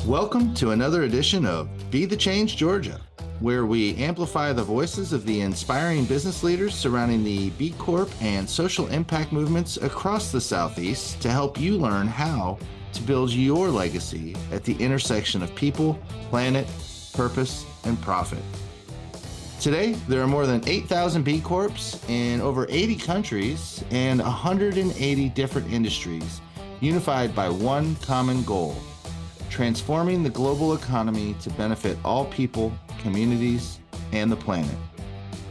Welcome to another edition of Be the Change Georgia, where we amplify the voices of the inspiring business leaders surrounding the B Corp and social impact movements across the Southeast to help you learn how to build your legacy at the intersection of people, planet, purpose, and profit. Today, there are more than 8,000 B Corps in over 80 countries and 180 different industries, unified by one common goal: transforming the global economy to benefit all people, communities, and the planet.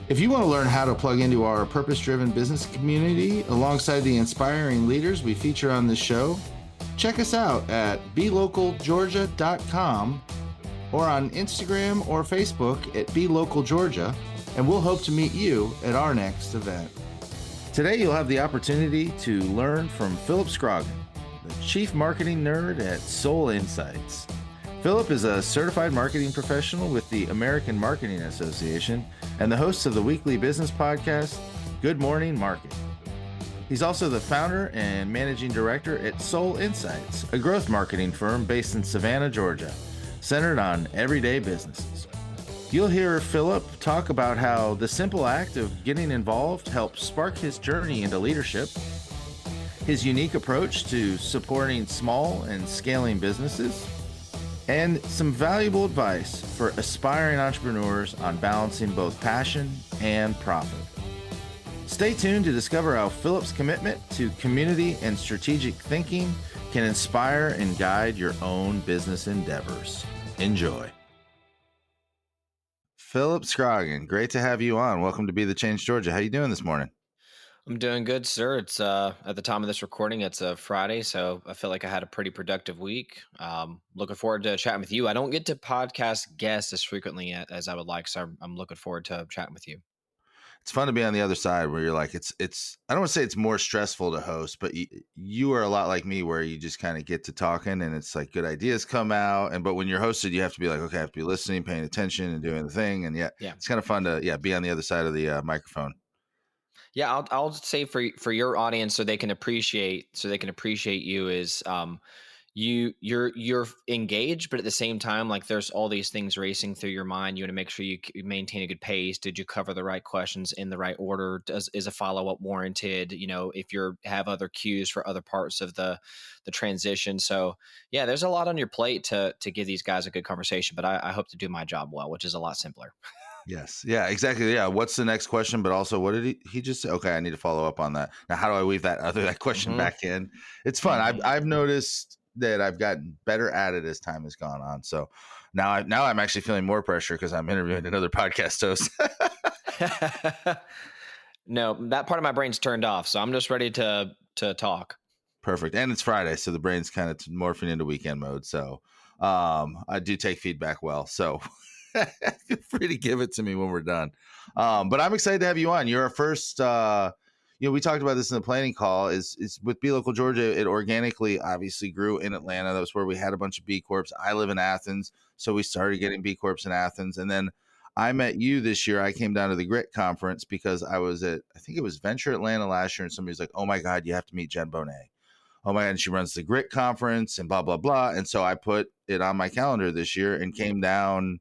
If you want to learn how to plug into our purpose-driven business community alongside the inspiring leaders we feature on this show, check us out at belocalgeorgia.com or on Instagram or Facebook at belocalgeorgia, and we'll hope to meet you at our next event. Today, you'll have the opportunity to learn from Phillip Scroggin, the Chief Marketing Nerd at Soul Insights. Phillip is a certified marketing professional with the American Marketing Association and the host of the weekly business podcast, Good Morning Market. He's also the founder and managing director at Soul Insights, a growth marketing firm based in Savannah, Georgia, centered on everyday businesses. You'll hear Phillip talk about how the simple act of getting involved helped spark his journey into leadership, his unique approach to supporting small and scaling businesses, and some valuable advice for aspiring entrepreneurs on balancing both passion and profit. Stay tuned to discover how Phillip's commitment to community and strategic thinking can inspire and guide your own business endeavors. Enjoy. Phillip Scroggin, great to have you on. Welcome to Be the Change Georgia. How you doing this morning? I'm doing good, sir. It's at the time of this recording, it's a Friday, so I feel like I had a pretty productive week. Looking forward to chatting with you. I don't get to podcast guests as frequently as I would like, so I'm looking forward to chatting with you. It's fun to be on the other side where you're like, it's, I don't want to say it's more stressful to host, but you are a lot like me where you just kind of get to talking and it's like good ideas come out. But when you're hosted, you have to be like, okay, I have to be listening, paying attention and doing the thing. And yeah. It's kind of fun to, be on the other side of the microphone. Yeah, I'll say for your audience, so they can appreciate you is you're engaged, but at the same time, like there's all these things racing through your mind. You want to make sure you maintain a good pace. Did you cover the right questions in the right order? Is a follow up warranted? If you have other cues for other parts of the transition. So yeah, there's a lot on your plate to give these guys a good conversation. But I hope to do my job well, which is a lot simpler. Yes. Yeah, exactly. Yeah. What's the next question? But also, what did he just say? Okay, I need to follow up on that. Now, how do I weave that question back in? It's fun. I've noticed that I've gotten better at it as time has gone on. So now I'm actually feeling more pressure because I'm interviewing another podcast host. No, that part of my brain's turned off. So I'm just ready to talk. Perfect. And it's Friday, so the brain's kind of morphing into weekend mode. So I do take feedback well. So feel free to give it to me when we're done. But I'm excited to have you on. You're our first, we talked about this in the planning call, is with Be Local Georgia. It organically obviously grew in Atlanta. That was where we had a bunch of B Corps. I live in Athens, so we started getting B Corps in Athens. And then I met you this year. I came down to the GRIT conference because I was I think it was Venture Atlanta last year. And somebody's like, oh my God, you have to meet Jen Bonet. Oh my God, and she runs the GRIT conference and blah, blah, blah. And so I put it on my calendar this year and came down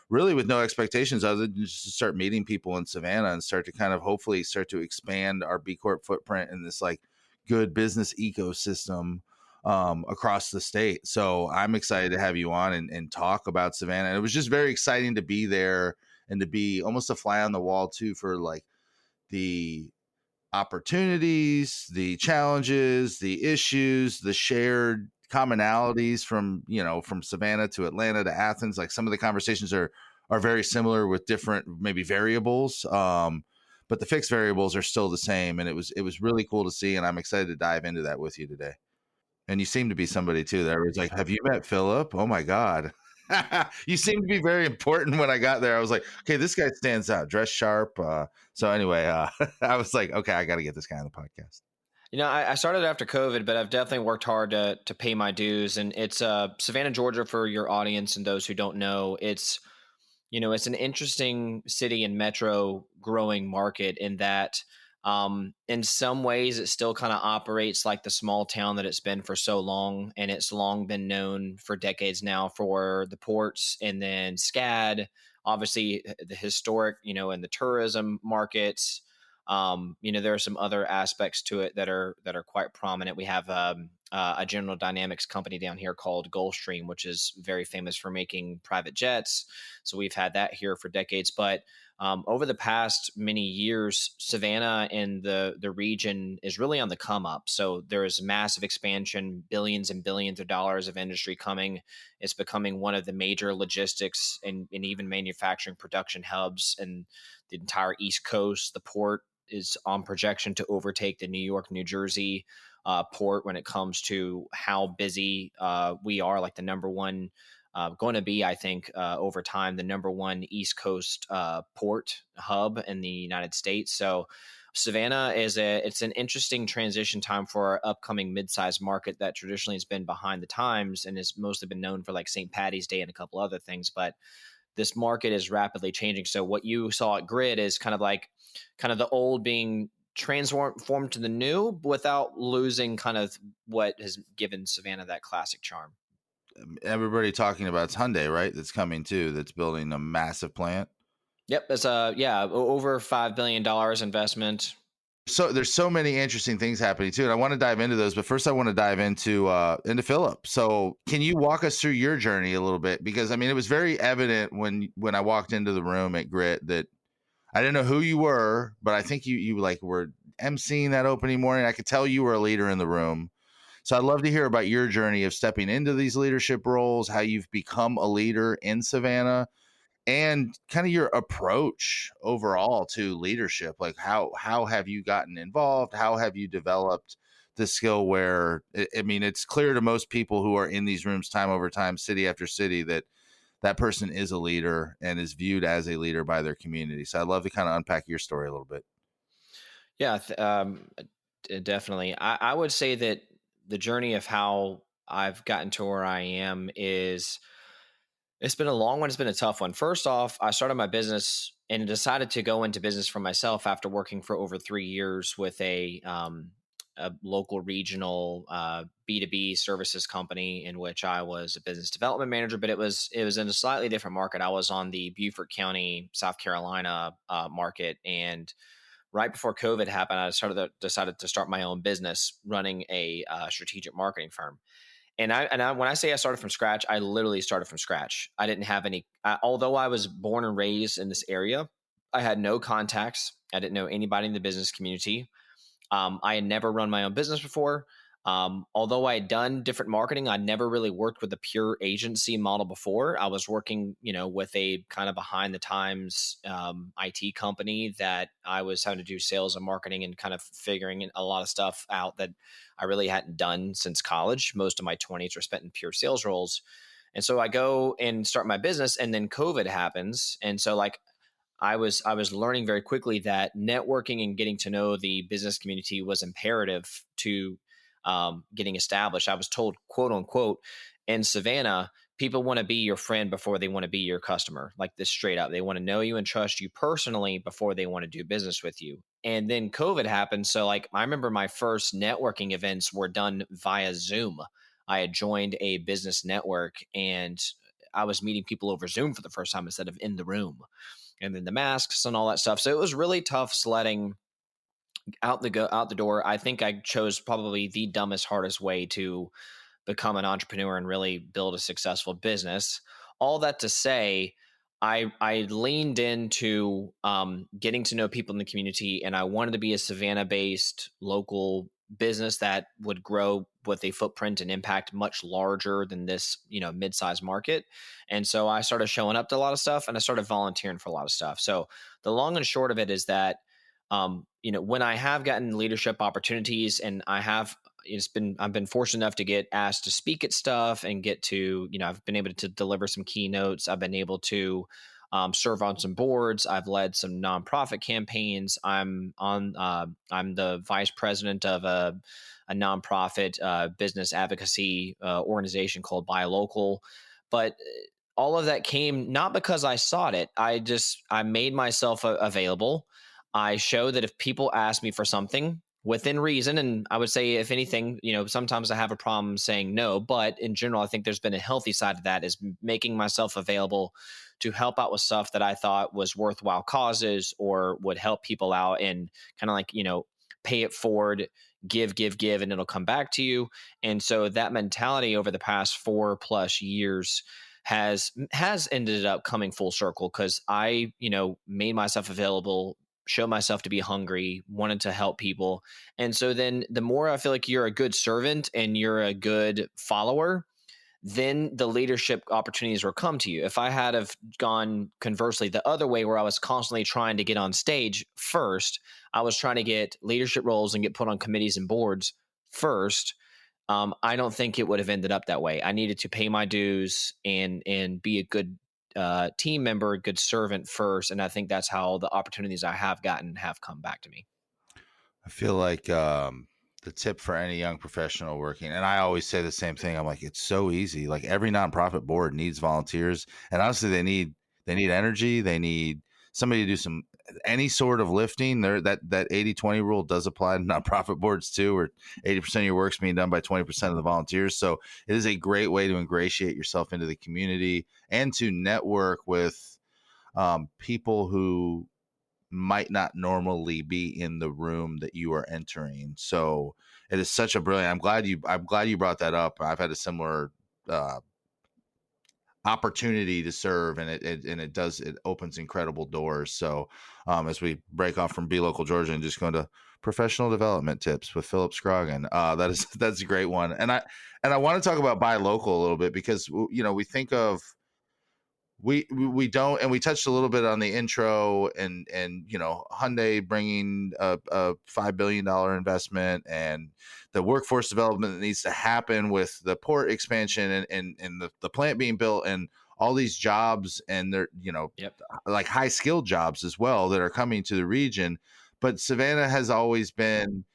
really with no expectations other than just to start meeting people in Savannah and start to kind of hopefully start to expand our B Corp footprint in this like good business ecosystem across the state. So I'm excited to have you on and talk about Savannah. And it was just very exciting to be there and to be almost a fly on the wall too, for like the opportunities, the challenges, the issues, the shared commonalities from Savannah to Atlanta to Athens. Like some of the conversations are very similar with different maybe variables, but the fixed variables are still the same. And it was really cool to see, and I'm excited to dive into that with you today. And you seem to be somebody too that was like, have you met Phillip? Oh my God. You seem to be very important. When I got there, I was like, okay, this guy stands out, dress sharp. So anyway, I was like, okay, I got to get this guy on the podcast. I started after COVID, but I've definitely worked hard to pay my dues. And it's Savannah, Georgia, for your audience and those who don't know. It's an interesting city and metro growing market in that In some ways, it still kind of operates like the small town that it's been for so long, and it's long been known for decades now for the ports, and then SCAD, obviously the historic, and the tourism markets. There are some other aspects to it that are quite prominent. We have a General Dynamics company down here called Gulfstream, which is very famous for making private jets. So we've had that here for decades, but over the past many years, Savannah and the region is really on the come up. So there is massive expansion, billions and billions of dollars of industry coming. It's becoming one of the major logistics and even manufacturing production hubs in the entire East Coast. The port is on projection to overtake the New York, New Jersey port when it comes to how busy we are, like the number one going to be, I think, over time, the number one East Coast port hub in the United States. So Savannah it's an interesting transition time for our upcoming mid-sized market that traditionally has been behind the times and has mostly been known for like St. Patty's Day and a couple other things. But this market is rapidly changing. So what you saw at Grid is kind of the old being transformed to the new without losing kind of what has given Savannah that classic charm. Everybody talking about it's Hyundai, right? That's coming too. That's building a massive plant. Yep, it's over $5 billion investment. So there's so many interesting things happening too, and I want to dive into those. But first, I want to dive into Phillip. So can you walk us through your journey a little bit? Because I mean, it was very evident when I walked into the room at Grit that I didn't know who you were, but I think you like were emceeing that opening morning. I could tell you were a leader in the room. So I'd love to hear about your journey of stepping into these leadership roles, how you've become a leader in Savannah, and kind of your approach overall to leadership. Like how have you gotten involved? How have you developed the skill where I mean, it's clear to most people who are in these rooms time over time, city after city, that that person is a leader and is viewed as a leader by their community. So I'd love to kind of unpack your story a little bit. Yeah, definitely. I would say that the journey of how I've gotten to where I am is it's been a long one. It's been a tough one. First off, I started my business and decided to go into business for myself after working for over 3 years with a local regional B2B services company in which I was a business development manager, but it was in a slightly different market. I was on the Beaufort County, South Carolina market, and right before COVID happened, decided to start my own business running a strategic marketing firm. When I say I started from scratch, I literally started from scratch. I didn't have any, although I was born and raised in this area, I had no contacts. I didn't know anybody in the business community. I had never run my own business before. Although I had done different marketing, I never really worked with a pure agency model before. I was working, with a kind of behind the times IT company that I was having to do sales and marketing and kind of figuring a lot of stuff out that I really hadn't done since college. Most of my 20s were spent in pure sales roles. And so I go and start my business, and then COVID happens. And so like I was learning very quickly that networking and getting to know the business community was imperative to getting established. I was told, quote unquote, in Savannah, people want to be your friend before they want to be your customer. Like this, straight up, they want to know you and trust you personally before they want to do business with you. And then COVID happened, so like I remember my first networking events were done via Zoom. I had joined a business network and I was meeting people over Zoom for the first time instead of in the room, and then the masks and all that stuff. So it was really tough sledding out the door. I think I chose probably the dumbest, hardest way to become an entrepreneur and really build a successful business. All that to say, I leaned into getting to know people in the community, and I wanted to be a Savannah based local business that would grow with a footprint and impact much larger than this mid-sized market. And so I started showing up to a lot of stuff, and I started volunteering for a lot of stuff. So the long and short of it is that when I have gotten leadership opportunities, and I've been fortunate enough to get asked to speak at stuff and get to, I've been able to deliver some keynotes. I've been able to serve on some boards. I've led some nonprofit campaigns. I'm the vice president of a nonprofit business advocacy organization called Buy Local. But all of that came not because I sought it. I made myself available. I show that if people ask me for something within reason, and I would say, if anything, sometimes I have a problem saying no, but in general, I think there's been a healthy side of that, is making myself available to help out with stuff that I thought was worthwhile causes or would help people out, and kind of like, pay it forward, give, and it'll come back to you. And so that mentality over the past 4+ years has ended up coming full circle, because I, made myself available, show myself to be hungry, wanted to help people. And so then the more I feel like you're a good servant and you're a good follower, then the leadership opportunities will come to you. If I had have gone conversely the other way, where I was constantly trying to get on stage first, I was trying to get leadership roles and get put on committees and boards first. I don't think it would have ended up that way. I needed to pay my dues and be a good team member, a good servant first, and I think that's how the opportunities I have gotten have come back to me. I feel like the tip for any young professional working, and I always say the same thing. I'm like, it's so easy. Like every nonprofit board needs volunteers, and honestly, they need energy. They need somebody to do any sort of lifting. There, that 80-20 rule does apply to nonprofit boards too, where 80% of your work's being done by 20% of the volunteers. So it is a great way to ingratiate yourself into the community and to network with people who might not normally be in the room that you are entering. So it is such a brilliant. I'm glad you brought that up. I've had a similar uh, opportunity to serve, and it opens incredible doors. So as we break off from Be Local Georgia and just go into professional development tips with Phillip Scroggin, that's a great one. And I want to talk about Buy Local a little bit, because we think of we don't, and we touched a little bit on the intro, and Hyundai bringing a $5 billion investment, and the workforce development that needs to happen with the port expansion, and the plant being built, and all these jobs, and they're Yep. like high skilled jobs as well that are coming to the region. But Savannah has always been,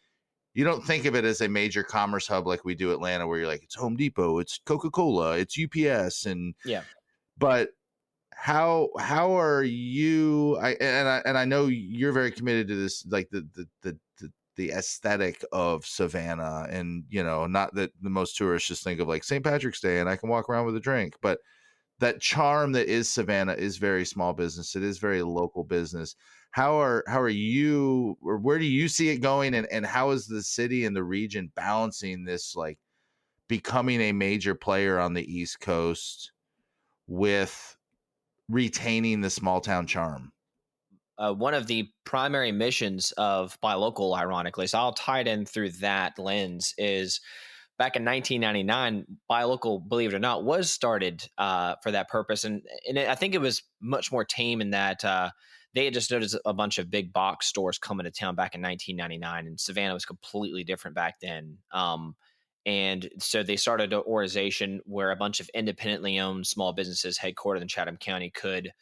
you don't think of it as a major commerce hub like we do Atlanta, where you're like, it's Home Depot, it's Coca-Cola, it's UPS, Yeah. but how are you, I know you're very committed to this, like the aesthetic of Savannah, and not that the most tourists just think of like St. Patrick's Day and I can walk around with a drink, but that charm that is Savannah is very small business, it is very local business. How are you, or where do you see it going, and how is the city and the region balancing this, like becoming a major player on the East Coast with retaining the small town charm? One of the primary missions of Buy Local, ironically, so I'll tie it in through that lens, is back in 1999, Buy Local, believe it or not, was started for that purpose. And I think it was much more tame in that they had just noticed a bunch of big box stores coming to town back in 1999, and Savannah was completely different back then. And so they started an organization where a bunch of independently owned small businesses headquartered in Chatham County could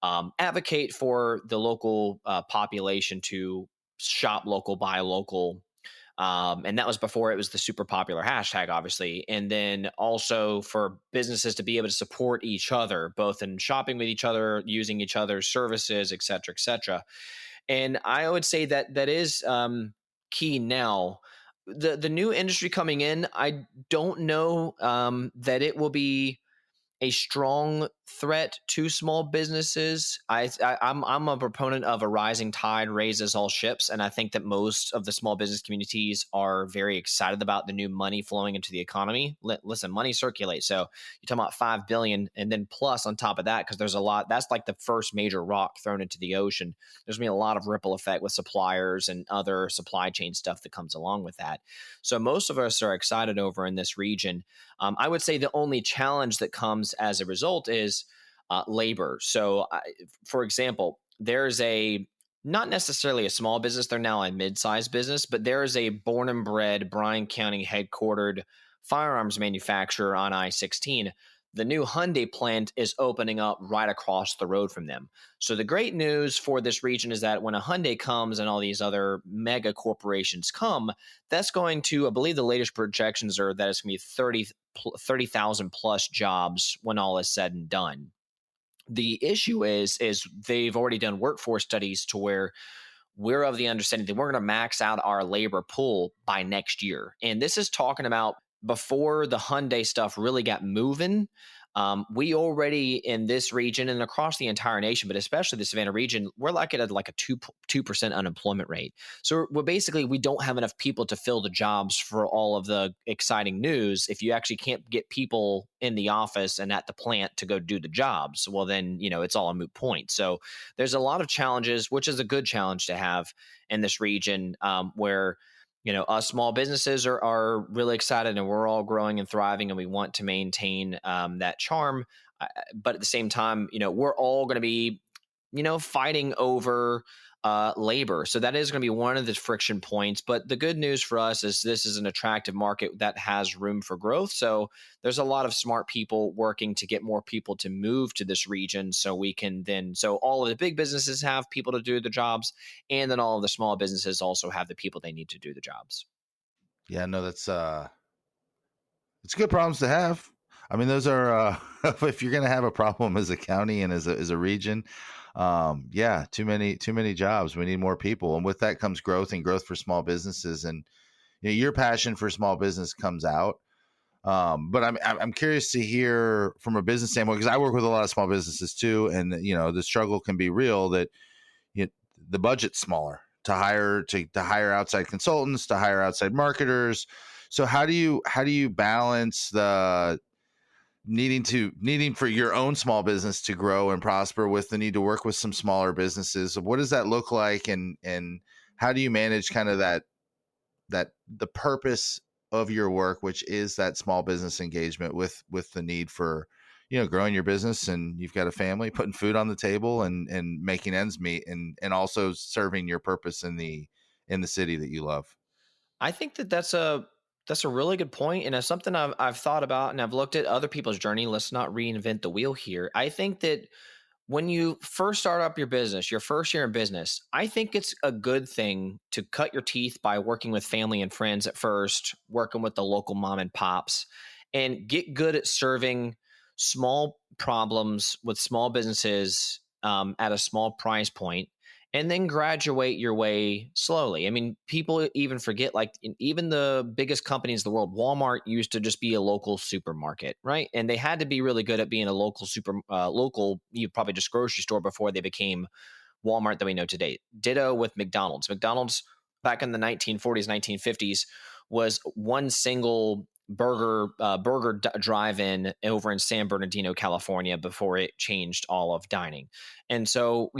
advocate for the local population to shop local, buy local. And that was before it was the super popular hashtag, obviously. And then also for businesses to be able to support each other, both in shopping with each other, using each other's services, et cetera, et cetera. And I would say that that is key now. The new industry coming in, I don't know that it will be a strong threat to small businesses. I'm a proponent of a rising tide raises all ships, and I think that most of the small business communities are very excited about the new money flowing into the economy. Listen, money circulates. So you're talking about 5 billion, and then plus on top of that, because there's a lot. That's like the first major rock thrown into the ocean. There's gonna be a lot of ripple effect with suppliers and other supply chain stuff that comes along with that. So most of us are excited over in this region. I would say the only challenge that comes as a result is labor. So, for example, there's not necessarily a small business, they're now a mid-sized business, but there is a born and bred Bryan County headquartered firearms manufacturer on I-16. The new Hyundai plant is opening up right across the road from them. So the great news for this region is that when a Hyundai comes and all these other mega corporations come, that's going to, I believe the latest projections are that it's going to be 30,000 plus jobs when all is said and done. The issue is they've already done workforce studies to where we're of the understanding that we're going to max out our labor pool by next year. And this is talking about before the Hyundai stuff really got moving. We already in this region and across the entire nation, but especially the Savannah region, we're like at like a 2% unemployment rate. So we're basically, we don't have enough people to fill the jobs for all of the exciting news. If you actually can't get people in the office and at the plant to go do the jobs, well, then, it's all a moot point. So there's a lot of challenges, which is a good challenge to have in this region, where us small businesses are really excited and we're all growing and thriving and we want to maintain that charm. But at the same time, we're all going to be, fighting over labor. So that is going to be one of the friction points. But the good news for us is this is an attractive market that has room for growth. So there's a lot of smart people working to get more people to move to this region so we can then, so all of the big businesses have people to do the jobs, and then all of the small businesses also have the people they need to do the jobs. Yeah, no, that's it's good problems to have. I mean, those are if you're going to have a problem as a county and as a region, yeah, too many jobs. We need more people, and with that comes growth and growth for small businesses. And your passion for small business comes out. But I'm curious to hear from a business standpoint, because I work with a lot of small businesses too, and the struggle can be real that you the budget's smaller to hire outside consultants, to hire outside marketers. So how do you balance the needing for your own small business to grow and prosper with the need to work with some smaller businesses? What does that look like, and how do you manage kind of that the purpose of your work, which is that small business engagement, with the need for growing your business, and you've got a family, putting food on the table, and making ends meet, and also serving your purpose in the city that you love? I think that's a really good point, and it's something I've thought about, and I've looked at other people's journey. Let's not reinvent the wheel here. I think that when you first start up your business, your first year in business, I think it's a good thing to cut your teeth by working with family and friends at first, working with the local mom and pops, and get good at serving small problems with small businesses at a small price point, and then graduate your way slowly. I mean, people even forget, like, even the biggest companies in the world, Walmart used to just be a local supermarket, right? And they had to be really good at being a local, you probably just grocery store before they became Walmart that we know today. Ditto with McDonald's. McDonald's back in the 1940s, 1950s was one single burger drive-in over in San Bernardino, California, before it changed all of dining. And so,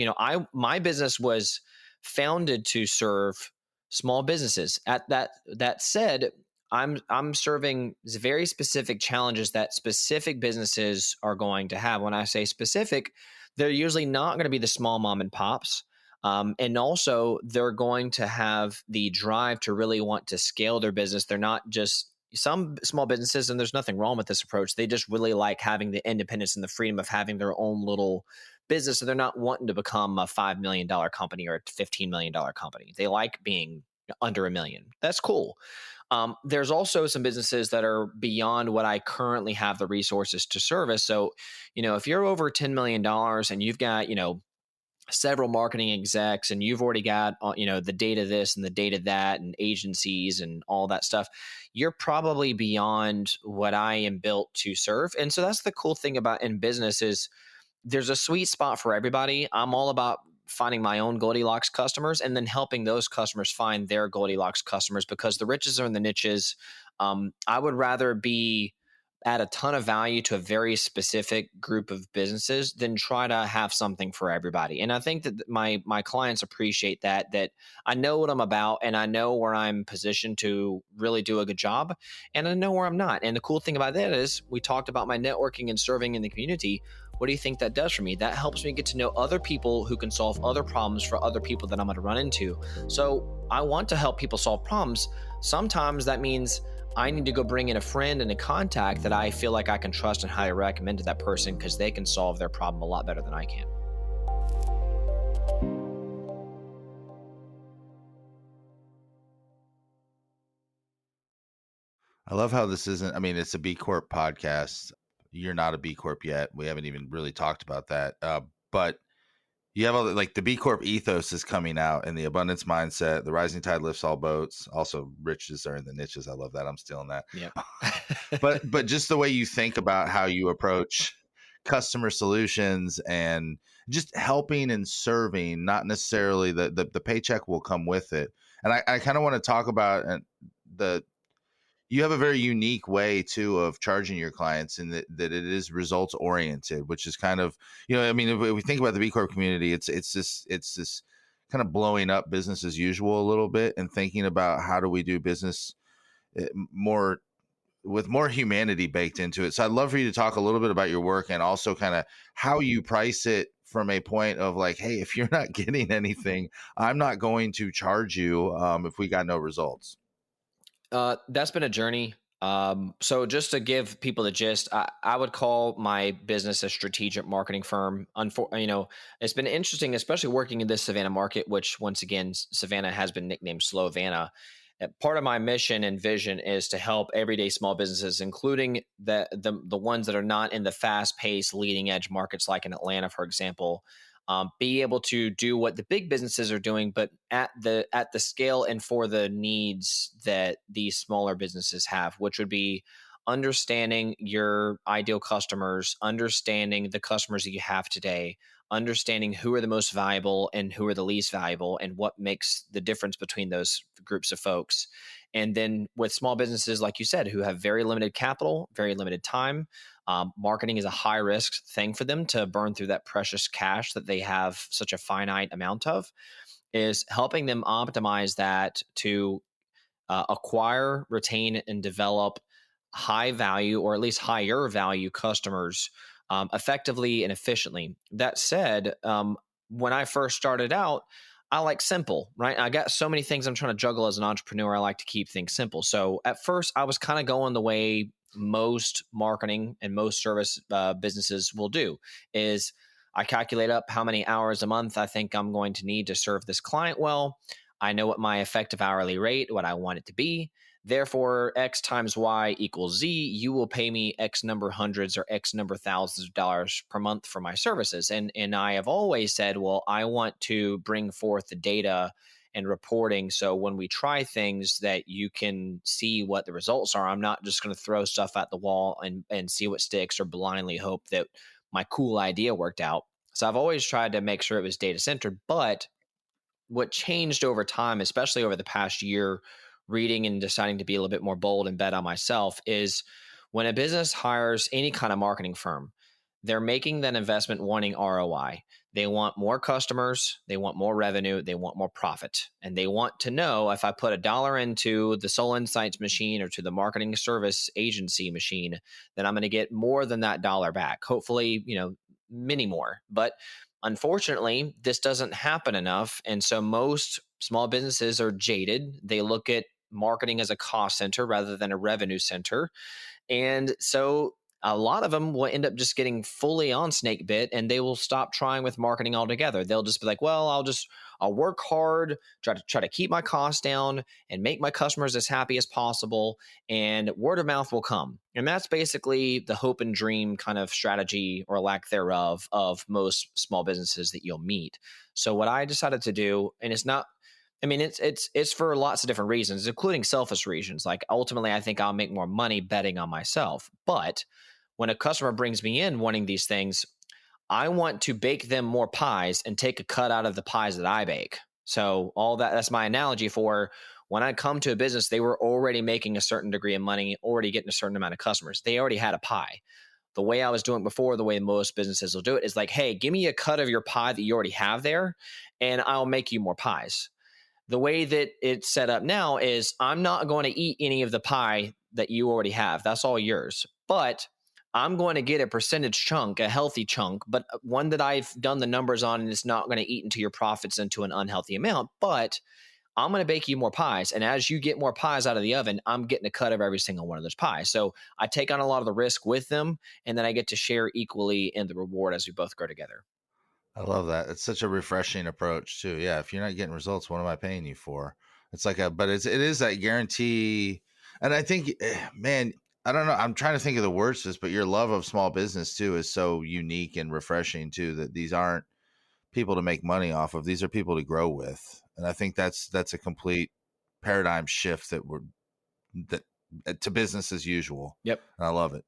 my business was founded to serve small businesses. At that said, I'm serving very specific challenges that specific businesses are going to have. When I say specific, they're usually not going to be the small mom and pops. And also, they're going to have the drive to really want to scale their business. They're not just some small businesses, and there's nothing wrong with this approach. They just really like having the independence and the freedom of having their own little business. So they're not wanting to become a $5 million company or a $15 million company. They like being under a million. That's cool. There's also some businesses that are beyond what I currently have the resources to service. So, if you're over $10 million and you've got, several marketing execs, and you've already got the data this and the data that and agencies and all that stuff, you're probably beyond what I am built to serve. And so that's the cool thing about in business is there's a sweet spot for everybody. I'm all about finding my own Goldilocks customers and then helping those customers find their Goldilocks customers, because the riches are in the niches. I would rather be add a ton of value to a very specific group of businesses than try to have something for everybody. And I think that my clients appreciate that I know what I'm about, and I know where I'm positioned to really do a good job, and I know where I'm not. And the cool thing about that is we talked about my networking and serving in the community. What do you think that does for me? That helps me get to know other people who can solve other problems for other people that I'm going to run into. So I want to help people solve problems. Sometimes that means I need to go bring in a friend and a contact that I feel like I can trust and highly recommend to that person, because they can solve their problem a lot better than I can. I love how this isn't, I mean, it's a B Corp podcast. You're not a B Corp yet. We haven't even really talked about that. But You have all the, like the B Corp ethos is coming out and the abundance mindset, the rising tide lifts all boats. Also, riches are in the niches. I love that. I'm stealing that. Yep. But just the way you think about how you approach customer solutions and just helping and serving, not necessarily the paycheck will come with it. And I kind of want to talk about the you have a very unique way too of charging your clients in that it is results oriented, which is kind of, I mean, if we think about the B Corp community, it's this kind of blowing up business as usual a little bit and thinking about how do we do business more with more humanity baked into it. So I'd love for you to talk a little bit about your work and also kind of how you price it from a point of like, hey, if you're not getting anything, I'm not going to charge you if we got no results. That's been a journey. So just to give people the gist, I would call my business a strategic marketing firm. It's been interesting, especially working in this Savannah market, which once again, Savannah has been nicknamed Slow-Vanna. Part of my mission and vision is to help everyday small businesses, including the ones that are not in the fast-paced, leading-edge markets like in Atlanta, for example, be able to do what the big businesses are doing, but at the scale and for the needs that these smaller businesses have, which would be understanding your ideal customers, understanding the customers that you have today, understanding who are the most valuable and who are the least valuable, and what makes the difference between those groups of folks. And then with small businesses, like you said, who have very limited capital, very limited time, marketing is a high risk thing for them to burn through that precious cash that they have such a finite amount of, is helping them optimize that to acquire, retain, and develop high value or at least higher value customers effectively and efficiently. That said, when I first started out, I like simple, right? I got so many things I'm trying to juggle as an entrepreneur. I like to keep things simple. So at first, I was kind of going the way most marketing and most service businesses will do is I calculate up how many hours a month I think I'm going to need to serve this client well. I know what my effective hourly rate, what I want it to be. Therefore, X times Y equals Z. You will pay me X number hundreds or X number thousands of dollars per month for my services. And I have always said, well, I want to bring forth the data and reporting. So when we try things that you can see what the results are, I'm not just going to throw stuff at the wall and see what sticks or blindly hope that my cool idea worked out. So I've always tried to make sure it was data centered, but what changed over time, especially over the past year, reading and deciding to be a little bit more bold and bet on myself, is when a business hires any kind of marketing firm, they're making that investment wanting ROI. They want more customers, they want more revenue, they want more profit. And they want to know if I put $1 into the Soul Insights machine or to the marketing service agency machine, then I'm going to get more than that dollar back. Hopefully, many more. But unfortunately, this doesn't happen enough. And so most small businesses are jaded. They look at marketing as a cost center rather than a revenue center. And so a lot of them will end up just getting fully on snake bit and they will stop trying with marketing altogether. They'll just be like, well, I'll work hard, try to keep my costs down and make my customers as happy as possible, and word of mouth will come. And that's basically the hope and dream kind of strategy or lack thereof of most small businesses that you'll meet. So what I decided to do, and it's not, I mean, it's for lots of different reasons, including selfish reasons. Like ultimately, I think I'll make more money betting on myself. But when a customer brings me in wanting these things, I want to bake them more pies and take a cut out of the pies that I bake. So that's my analogy for when I come to a business, they were already making a certain degree of money, already getting a certain amount of customers. They already had a pie. The way I was doing it before, the way most businesses will do it is like, hey, give me a cut of your pie that you already have there, and I'll make you more pies. The way that it's set up now is I'm not going to eat any of the pie that you already have. That's all yours. But I'm going to get a percentage chunk, a healthy chunk, but one that I've done the numbers on and it's not going to eat into your profits into an unhealthy amount. But I'm going to bake you more pies. And as you get more pies out of the oven, I'm getting a cut of every single one of those pies. So I take on a lot of the risk with them, and then I get to share equally in the reward as we both grow together. I love that. It's such a refreshing approach too. Yeah, if you're not getting results, what am I paying you for? It's like but it is that guarantee. And I think, man, I don't know. I'm trying to think of the words for this, but your love of small business too is so unique and refreshing too. That these aren't people to make money off of. These are people to grow with. And I think that's a complete paradigm shift that to business as usual. Yep. And I love it.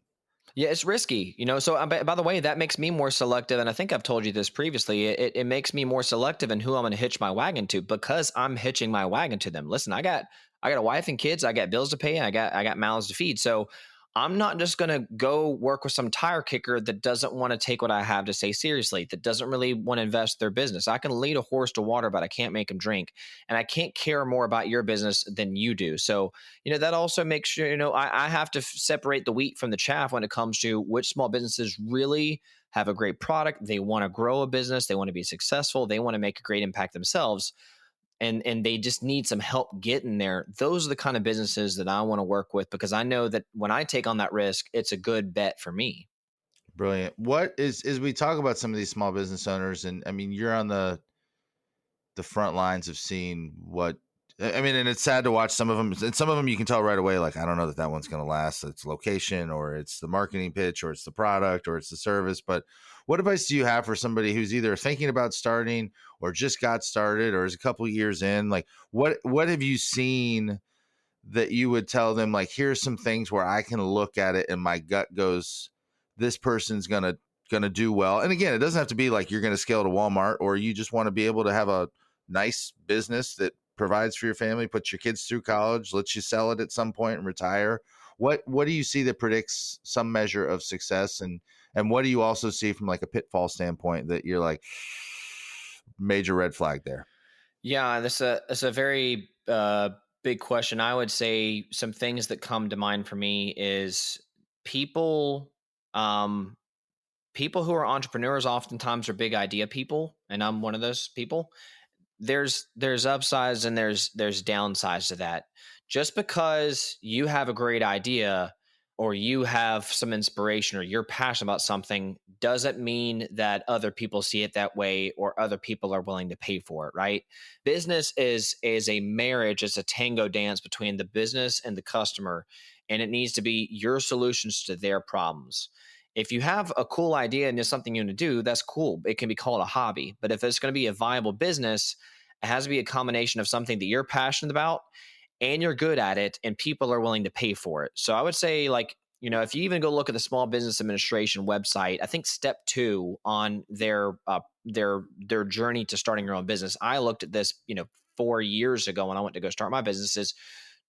Yeah, it's risky, So, by the way, that makes me more selective, and I think I've told you this previously. It makes me more selective in who I'm going to hitch my wagon to because I'm hitching my wagon to them. Listen, I got a wife and kids, I got bills to pay, and I got mouths to feed. So I'm not just going to go work with some tire kicker that doesn't want to take what I have to say seriously, that doesn't really want to invest their business. I can lead a horse to water, but I can't make him drink, and I can't care more about your business than you do. So that also makes sure, I have to separate the wheat from the chaff when it comes to which small businesses really have a great product. They want to grow a business. They want to be successful. They want to make a great impact themselves. And they just need some help getting there. Those are the kind of businesses that I want to work with because I know that when I take on that risk, it's a good bet for me. Brilliant. What is we talk about some of these small business owners, and I mean, you're on the front lines of seeing what I mean, and it's sad to watch some of them. And some of them you can tell right away, like, I don't know that one's going to last. It's location, or it's the marketing pitch, or it's the product, or it's the service. But what advice do you have for somebody who's either thinking about starting, or just got started, or is a couple years in? Like, what have you seen that you would tell them, like, here's some things where I can look at it and my gut goes, this person's gonna do well. And again, it doesn't have to be like you're gonna scale to Walmart, or you just want to be able to have a nice business that provides for your family, puts your kids through college, lets you sell it at some point and retire. What do you see that predicts some measure of success, and what do you also see from like a pitfall standpoint that you're like, major red flag there? Yeah, that's a very big question. I would say some things that come to mind for me is people. Um, People who are entrepreneurs oftentimes are big idea people, and I'm one of those people. There's upsides and there's downsides to that. Just because you have a great idea or you have some inspiration or you're passionate about something doesn't mean that other people see it that way or other people are willing to pay for it, right? Business is a marriage, it's a tango dance between the business and the customer, and it needs to be your solutions to their problems. If you have a cool idea and it's something you want to do, that's cool. It can be called a hobby. But if it's going to be a viable business, it has to be a combination of something that you're passionate about and you're good at it and people are willing to pay for it. So I would say, like, if you even go look at the Small Business Administration website, I think step 2 on their journey to starting your own business. I looked at this, 4 years ago when I went to go start my business, is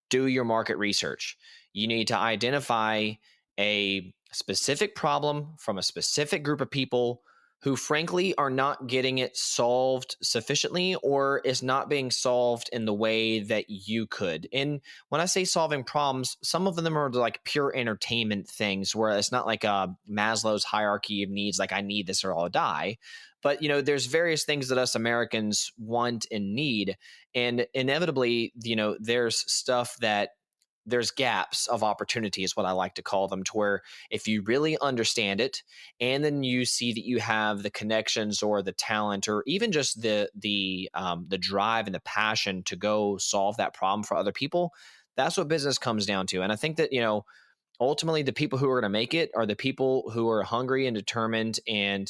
do your market research. You need to identify a specific problem from a specific group of people who frankly are not getting it solved sufficiently or is not being solved in the way that you could. And when I say solving problems, some of them are like pure entertainment things where it's not like a Maslow's hierarchy of needs, like I need this or I'll die. But there's various things that us Americans want and need. And inevitably, there's stuff that there's gaps of opportunity is what I like to call them, to where if you really understand it and then you see that you have the connections or the talent or even just the drive and the passion to go solve that problem for other people, that's what business comes down to. And I think that ultimately the people who are going to make it are the people who are hungry and determined and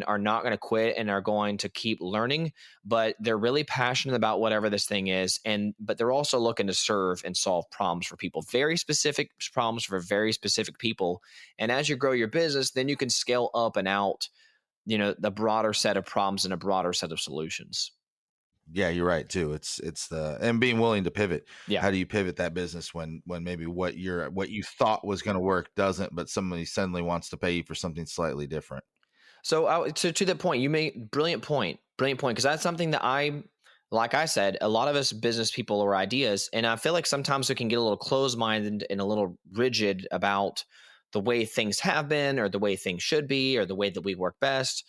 are not going to quit and are going to keep learning, but they're really passionate about whatever this thing is. But they're also looking to serve and solve problems for people, very specific problems for very specific people. And as you grow your business, then you can scale up and out, the broader set of problems and a broader set of solutions. Yeah, you're right too. It's the and being willing to pivot. Yeah. How do you pivot that business when maybe what you thought was going to work doesn't, but somebody suddenly wants to pay you for something slightly different? So to that point, you made brilliant point, because that's something that like I said, a lot of us business people or ideas, and I feel like sometimes we can get a little closed minded and a little rigid about the way things have been or the way things should be or the way that we work best.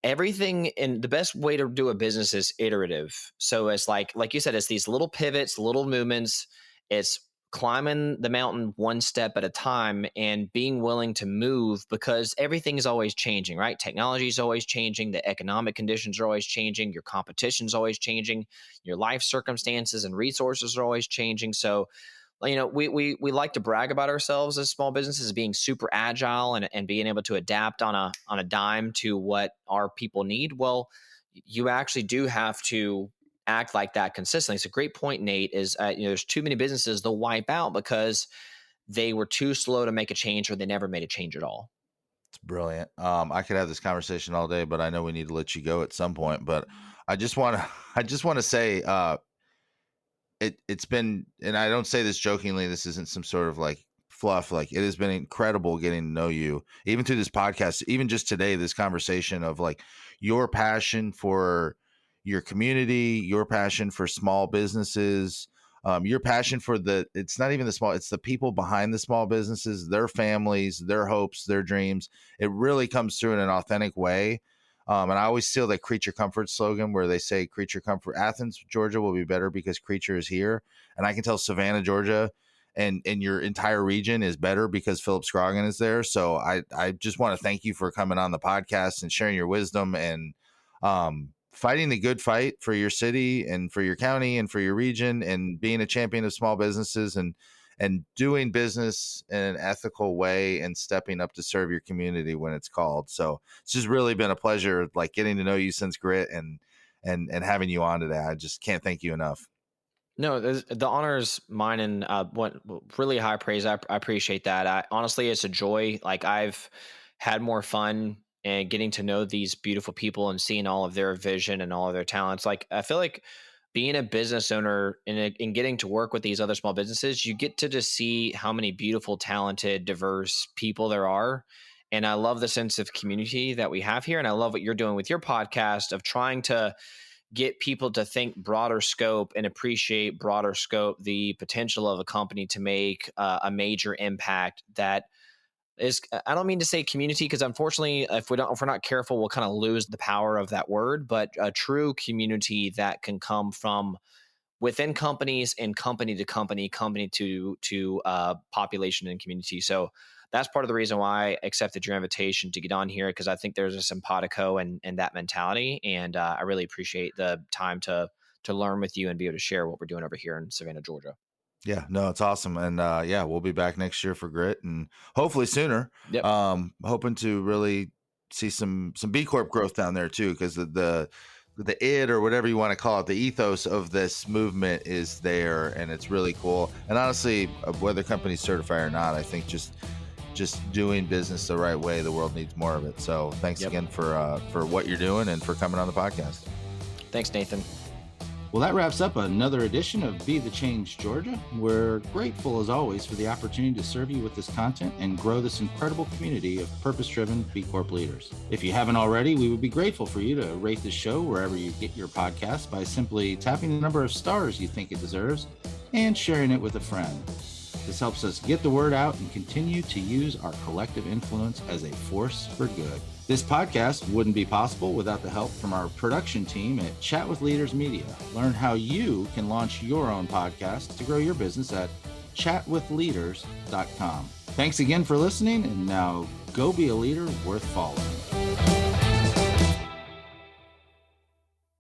Everything, and the best way to do a business is iterative. So it's like you said, it's these little pivots, little movements. It's climbing the mountain one step at a time and being willing to move because everything is always changing, right? Technology is always changing. The economic conditions are always changing. Your competition is always changing. Your life circumstances and resources are always changing. So we like to brag about ourselves as small businesses as being super agile and being able to adapt on a dime to what our people need. Well, you actually do have to act like that consistently. It's a great point, Nate. Is there's too many businesses they'll wipe out because they were too slow to make a change or they never made a change at all. It's brilliant. I could have this conversation all day, but I know we need to let you go at some point. But I just want to, I just want to say, it's been, and I don't say this jokingly. This isn't some sort of like fluff. Like, it has been incredible getting to know you, even through this podcast, even just today, this conversation of like your passion for your community, your passion for small businesses, your passion for it's not even the small, it's the people behind the small businesses, their families, their hopes, their dreams. It really comes through in an authentic way. And I always steal that creature comfort slogan where they say creature comfort, Athens, Georgia will be better because creature is here. And I can tell Savannah, Georgia, and your entire region is better because Phillip Scroggin is there. So I just want to thank you for coming on the podcast and sharing your wisdom and fighting the good fight for your city and for your county and for your region, and being a champion of small businesses and doing business in an ethical way and stepping up to serve your community when it's called. So it's just really been a pleasure, like getting to know you since Grit and having you on today. I just can't thank you enough. No, the honor is mine, and what really high praise. I appreciate that. Honestly, it's a joy. Like, I've had more fun and getting to know these beautiful people and seeing all of their vision and all of their talents. Like, I feel like being a business owner and getting to work with these other small businesses, you get to just see how many beautiful, talented, diverse people there are. And I love the sense of community that we have here. And I love what you're doing with your podcast of trying to get people to think broader scope and appreciate broader scope, the potential of a company to make a major impact that is, I don't mean to say community, because unfortunately, if we're not careful, we'll kind of lose the power of that word, but a true community that can come from within companies and company to company to population and community. So that's part of the reason why I accepted your invitation to get on here, because I think there's a simpatico and that mentality, and I really appreciate the time to learn with you and be able to share what we're doing over here in Savannah, Georgia. Yeah, no, it's awesome. And yeah, we'll be back next year for Grit and hopefully sooner. Yep. Hoping to really see some B Corp growth down there too, because the id, or whatever you want to call it, the ethos of this movement is there, and it's really cool. And honestly, whether companies certify or not, I think just doing business the right way, the world needs more of it. So thanks again for what you're doing and for coming on the podcast. Thanks, Nathan. Well, that wraps up another edition of Be the Change Georgia. We're grateful, as always, for the opportunity to serve you with this content and grow this incredible community of purpose-driven B Corp leaders. If you haven't already, we would be grateful for you to rate this show wherever you get your podcasts by simply tapping the number of stars you think it deserves and sharing it with a friend. This helps us get the word out and continue to use our collective influence as a force for good. This podcast wouldn't be possible without the help from our production team at Chat with Leaders Media. Learn how you can launch your own podcast to grow your business at chatwithleaders.com. Thanks again for listening, and now go be a leader worth following.